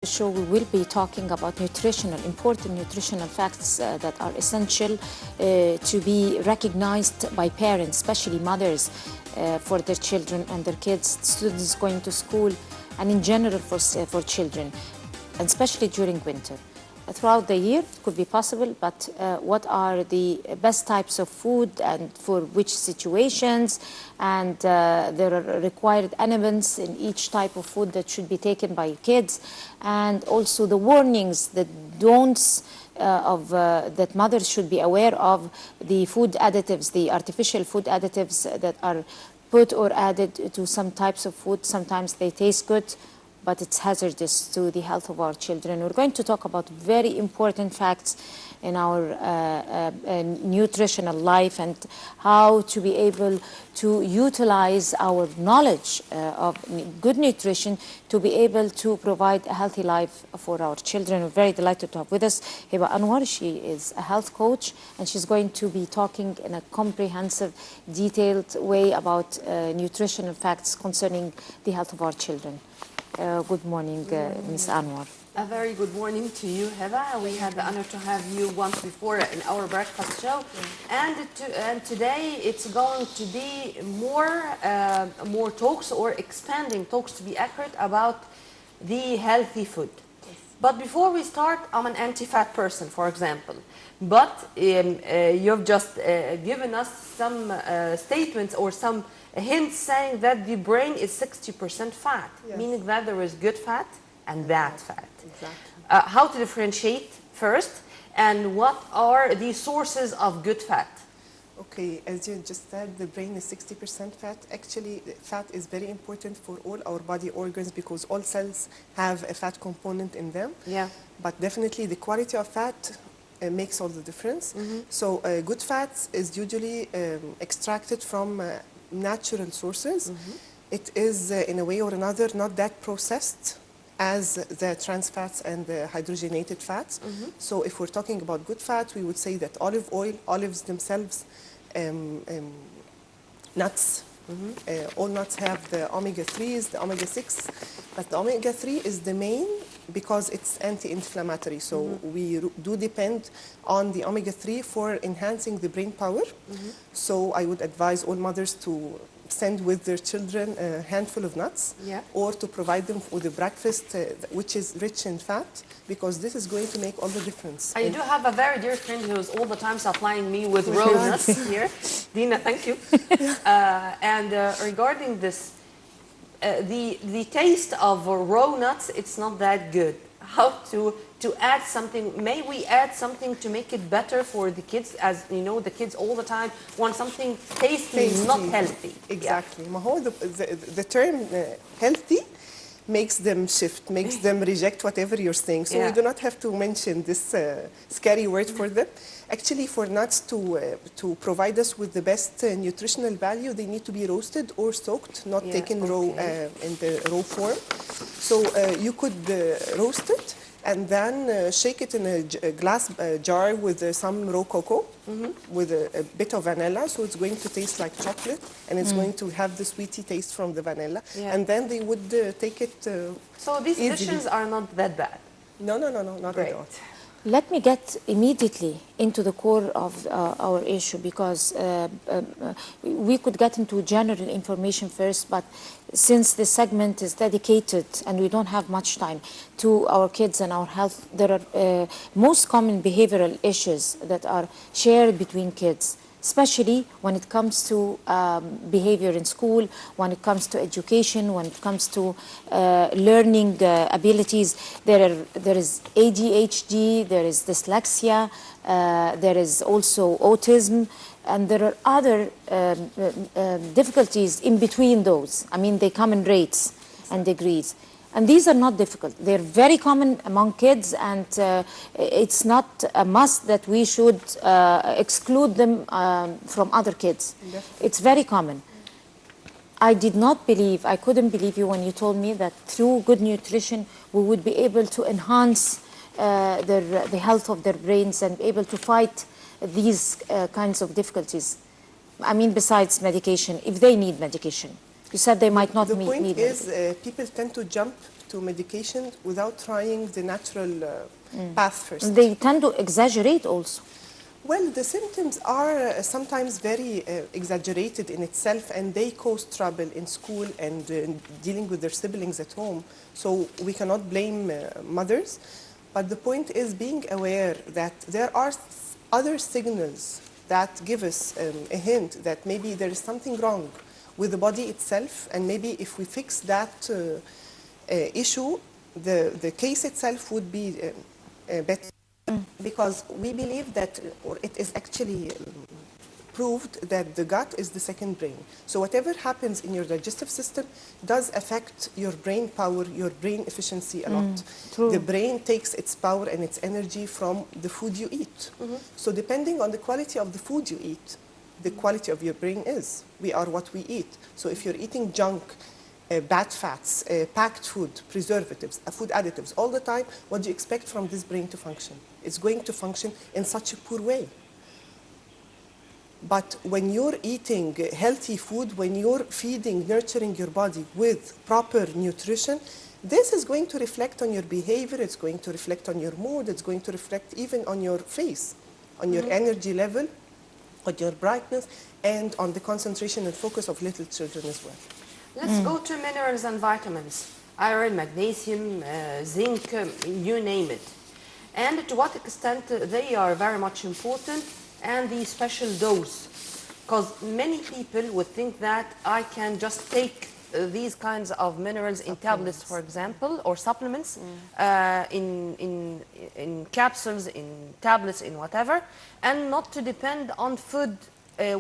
Show we will be talking about important nutritional facts that are essential to be recognized by parents, especially mothers, for their children and their kids, students going to school, and in general for children, and especially during winter. Throughout the year, it could be possible, but what are the best types of food and for which situations? And there are required elements in each type of food that should be taken by kids, and also the warnings, the don'ts that mothers should be aware of, the food additives, the artificial food additives that are put or added to some types of food. Sometimes they taste good, but it's hazardous to the health of our children. We're going to talk about very important facts in our nutritional life and how to be able to utilize our knowledge of good nutrition to be able to provide a healthy life for our children. We're very delighted to have with us Hiba Anwar. She is a health coach, and she's going to be talking in a comprehensive, detailed way about nutritional facts concerning the health of our children. Good morning, Ms. Anwar. A very good morning to you, Hiba. We had the honor to have you once before in our breakfast show, and today it's going to be more talks, or expanding talks to be accurate, about the healthy food. But before we start, I'm an anti-fat person, for example. But you've just given us some statements or some hints saying that the brain is 60% fat, meaning that there is good fat and bad fat. Exactly. How to differentiate first, and what are the sources of good fat? Okay, as you just said, the brain is 60% fat. Actually, fat is very important for all our body organs because all cells have a fat component in them. Yeah. But definitely the quality of fat makes all the difference. So good fats is usually extracted from natural sources. It is in a way or another not that processed as the trans fats and the hydrogenated fats. So if we're talking about good fat, we would say that olive oil, olives themselves, nuts, all nuts have the omega-3s, the omega-6, but the omega-3 is the main because it's anti-inflammatory. So we do depend on the omega-3 for enhancing the brain power. So I would advise all mothers to send with their children a handful of nuts, or to provide them with a breakfast which is rich in fat, because this is going to make all the difference. I do have a very dear friend who's all the time supplying me with raw nuts here. Dina, thank you. And regarding this, the taste of raw nuts, it's not that good. How to add something? May we add something to make it better for the kids? As you know, the kids all the time want something tasty. Not healthy. Exactly. The term healthy makes them shift, makes them reject whatever you're saying. So we do not have to mention this scary word for them. Actually, for nuts to provide us with the best nutritional value, they need to be roasted or soaked, not taken raw in the raw form. So you could roast it and then shake it in a glass jar with some raw cocoa, with a bit of vanilla, so it's going to taste like chocolate, and it's going to have the sweetie taste from the vanilla. And then they would take it So these easily. dishes are not that bad? No, not Great. at all. Let me get immediately into the core of our issue, because we could get into general information first, but since this segment is dedicated and we don't have much time to our kids and our health, there are most common behavioral issues that are shared between kids, especially when it comes to behavior in school, when it comes to education, when it comes to learning abilities. There is ADHD, there is dyslexia, there is also autism, and there are other difficulties in between those. I mean, they come in rates and degrees. And these are not difficult. They're very common among kids, and it's not a must that we should exclude them from other kids. It's very common. I couldn't believe you when you told me that through good nutrition, we would be able to enhance the health of their brains and be able to fight these kinds of difficulties. I mean, besides medication, if they need medication. You said they might not need medication. The point is, people tend to jump to medication without trying the natural path first. They tend to exaggerate also. Well, the symptoms are sometimes very exaggerated in itself, and they cause trouble in school and dealing with their siblings at home. So we cannot blame mothers. But the point is being aware that there are other signals that give us a hint that maybe there is something wrong with the body itself, and maybe if we fix that issue, the case itself would be better. Because we believe that, or it is actually proved that the gut is the second brain. So whatever happens in your digestive system does affect your brain power, your brain efficiency a lot. True. The brain takes its power and its energy from the food you eat. So depending on the quality of the food you eat, the quality of your brain is. We are what we eat. So if you're eating junk, bad fats, packed food, preservatives, food additives all the time, what do you expect from this brain to function? It's going to function in such a poor way. But when you're eating healthy food, when you're feeding, nurturing your body with proper nutrition, this is going to reflect on your behavior, it's going to reflect on your mood, it's going to reflect even on your face, on your energy level, on your brightness, and on the concentration and focus of little children as well. Let's go to minerals and vitamins. Iron, magnesium, zinc, you name it. And to what extent they are very much important, and the special dose. Because many people would think that I can just take these kinds of minerals in tablets, for example, or supplements, in capsules, in tablets, in whatever, and not to depend on food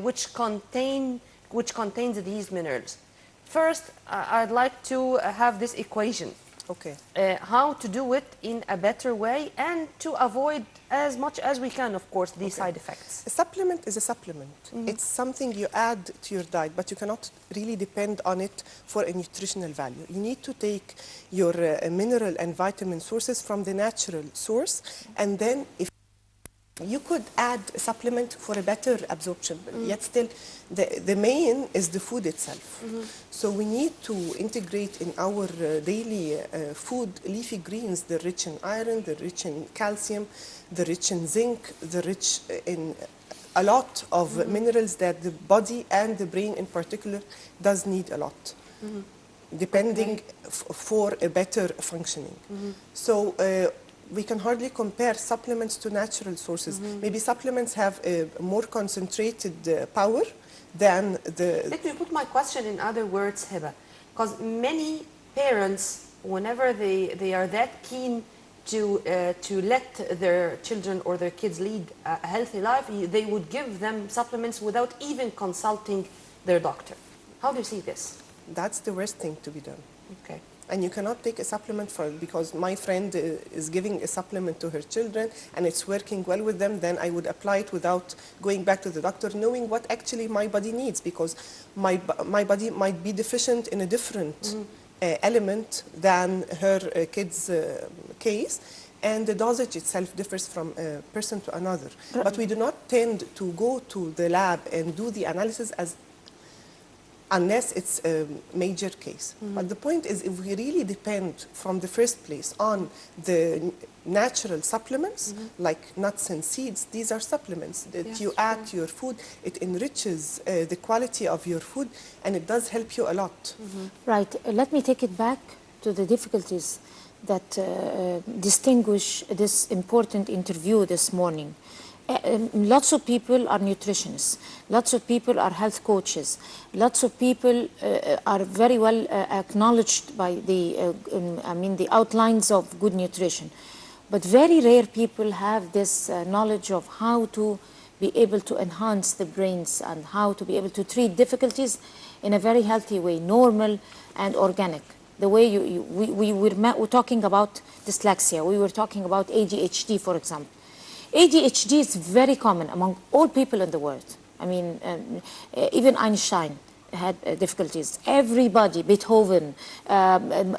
which contains these minerals. First, I'd like to have this equation. Okay. How to do it in a better way and to avoid as much as we can, of course, these side effects. A supplement is a supplement. It's something you add to your diet, but you cannot really depend on it for a nutritional value. You need to take your mineral and vitamin sources from the natural source, and then if you could add a supplement for a better absorption, but yet still the main is the food itself. So we need to integrate in our daily food leafy greens, the rich in iron, the rich in calcium, the rich in zinc, the rich in a lot of minerals that the body and the brain in particular does need a lot, depending for a better functioning. So we can hardly compare supplements to natural sources. Maybe supplements have a more concentrated power than the... Let me put my question in other words, Hiba. Because many parents, whenever they are that keen to let their children or their kids lead a healthy life, they would give them supplements without even consulting their doctor. How do you see this? That's the worst thing to be done. Okay. And you cannot take a supplement for it, because my friend is giving a supplement to her children and it's working well with them, then I would apply it without going back to the doctor, knowing what actually my body needs, because my body might be deficient in a different element than her kid's case, and the dosage itself differs from a person to another. But we do not tend to go to the lab and do the analysis unless it's a major case. But the point is, if we really depend from the first place on the natural supplements, like nuts and seeds, these are supplements that you add to your food. It enriches the quality of your food, and it does help you a lot. Right. Let me take it back to the difficulties that distinguish this important interview this morning. Lots of people are nutritionists, lots of people are health coaches, lots of people are very well acknowledged by the outlines of good nutrition. But very rare people have this knowledge of how to be able to enhance the brains and how to be able to treat difficulties in a very healthy way, normal and organic. The way we were talking about dyslexia, we were talking about ADHD, for example. ADHD is very common among all people in the world. I mean, even Einstein had difficulties. Everybody, Beethoven,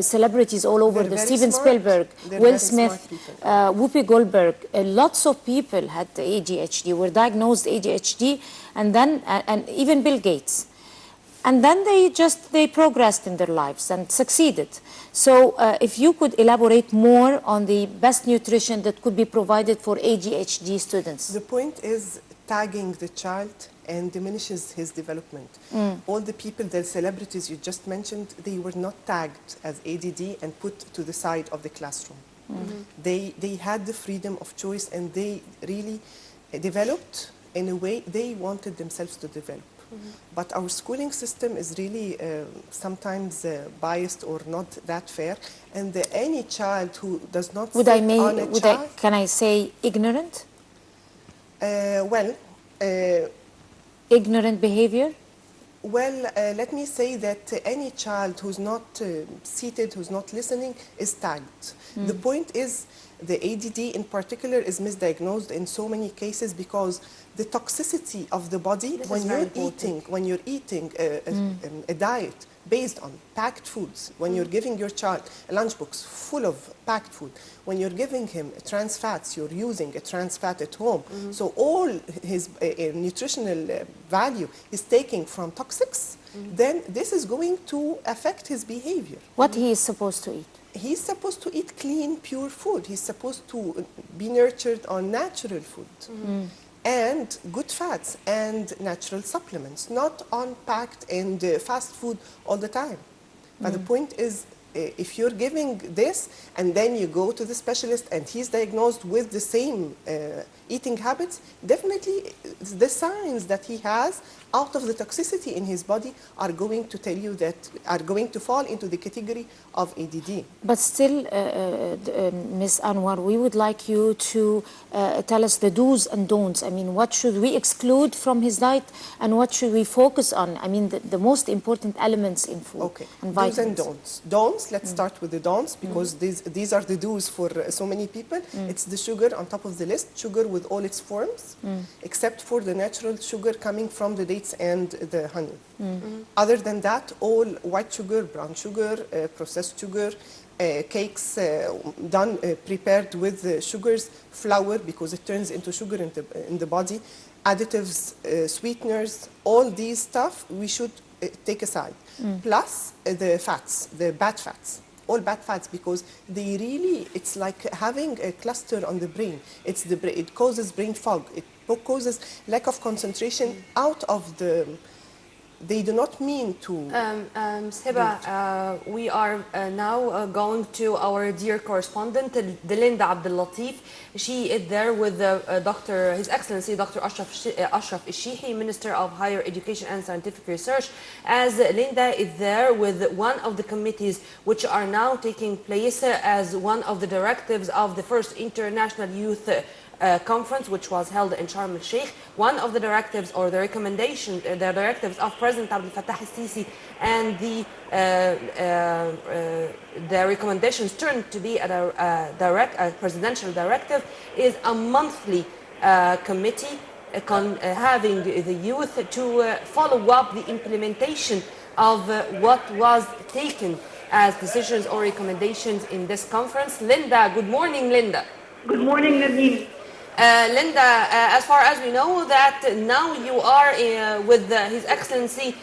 celebrities all over, Steven Spielberg, Will Smith, Whoopi Goldberg, lots of people had ADHD, were diagnosed ADHD, and then, and even Bill Gates. And then they progressed in their lives and succeeded. So if you could elaborate more on the best nutrition that could be provided for ADHD students. The point is tagging the child and diminishes his development. All the people, the celebrities you just mentioned, they were not tagged as ADD and put to the side of the classroom. They had the freedom of choice, and they really developed in a way they wanted themselves to develop. But our schooling system is really sometimes biased or not that fair, and any child who does not sit on a child... Can I say ignorant? Ignorant behavior? Well, let me say that any child who's not seated, who's not listening, is tagged. The point is, the ADD in particular is misdiagnosed in so many cases because the toxicity of the body when you're eating a diet based on packed foods, when you're giving your child a lunchbox full of packed food, when you're giving him trans fats, you're using a trans fat at home. So all his nutritional value is taken from toxics, then this is going to affect his behavior. What he is supposed to eat? He's supposed to eat clean, pure food. He's supposed to be nurtured on natural food and good fats and natural supplements, not on packed and fast food all the time. But the point is, if you're giving this and then you go to the specialist and he's diagnosed with the same eating habits, definitely the signs that he has out of the toxicity in his body are going to tell you that, are going to fall into the category of ADD. But still, Ms. Anwar, we would like you to tell us the do's and don'ts. I mean, what should we exclude from his diet and what should we focus on? I mean, the most important elements in food. Okay, and do's and vitamins. don'ts. Don'ts, let's start with the don'ts because these are the do's for so many people. It's the sugar on top of the list, sugar with all its forms, except for the natural sugar coming from the dates and the honey. Other than that, all white sugar, brown sugar, processed sugar, cakes prepared with sugars, flour because it turns into sugar in the body, additives, sweeteners, all these stuff we should take aside. Plus the fats, the bad fats. All bad fats because they really, it's like having a cluster on the brain. It causes brain fog. It causes lack of concentration out of the... They do not mean to... Hiba, we are now going to our dear correspondent, Delinda Abdel-Latif. She is there with His Excellency Dr. Ashraf Al-Sheikhi, Minister of Higher Education and Scientific Research, as Linda is there with one of the committees which are now taking place as one of the directives of the first International Youth Conference, which was held in Sharm el-Sheikh. One of the directives or the recommendations, the directives of President Abdel Fattah al-Sisi, and the recommendations turned to be a presidential directive, is a monthly committee having the youth to follow up the implementation of what was taken as decisions or recommendations in this conference. Linda, good morning, Linda. Good morning, Nadine. Linda, as far as we know that now you are with His Excellency